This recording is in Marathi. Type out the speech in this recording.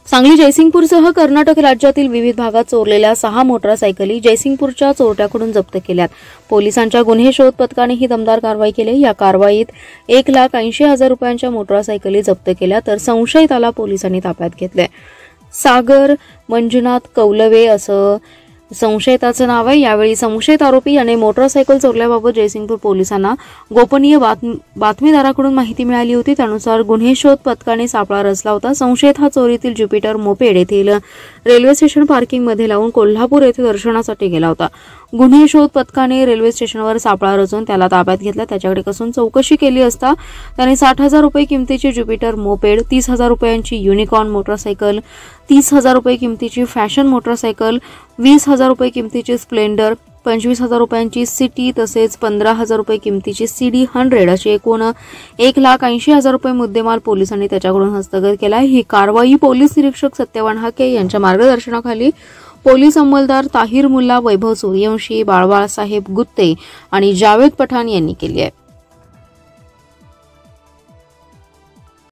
सांगली जयसिंगपूरसह कर्नाटक राज्यातील विविध भागात चोरलेल्या 6 मोटारसायकली जयसिंगपूरच्या चोरट्याकडून जप्त केल्यात। पोलिसांच्या गुन्हे शोध पथकाने ही दमदार कारवाई केली। या कारवाईत 1,80,000 रुपयांच्या मोटारसायकली जप्त केल्या, तर संशयिताला पोलिसांनी ताब्यात घेतले। सागर मंजुनाथ कौलवे असं संशयिताचं नाव आहे। यावेळी संशयित आरोपी याने मोटारसायकल चोरल्याबाबत जयसिंगपूर पोलिसांना गोपनीय बातमीदाराकडून माहिती मिळाली होती। त्यानुसार गुन्हे शोध पथकाने सापळा रचला होता। संशयित हा चोरीतील ज्युपिटर मोपेड येथील रेल्वे स्टेशन पार्किंगमध्ये लावून कोल्हापूर येथे दर्शनासाठी गेला होता। गुन्हे शोध पथकाने रेल्वे स्टेशनवर सापळा रचून त्याला ताब्यात घेतला। त्याच्याकडे कसून चौकशी केली असता त्याने 60,000 रुपये किमतीची ज्युपिटर मोपेड, 30,000 रुपयांची युनिकॉर्न मोटारसायकल, 30,000 रुपये किमतीची फॅशन मोटारसायकल, 20,000 रुपये किमतीची स्प्लेंडर, 25,000 रुपयांची सिटी तसेच 15,000 रुपये किमतीची CD 100 अशी एकूण 1,80,000 रुपये मुद्देमाल पोलिसांनी त्याच्याकडून हस्तगत केला। ही कारवाई पोलीस निरीक्षक सत्यवान हाके यांच्या मार्गदर्शनाखाली पोलीस अंमलदार ताहिर मुल्ला, वैभव सूर्यवंशी, बाळवासाहेब गुत्ते आणि जावेद पठाण यांनी केली आहे।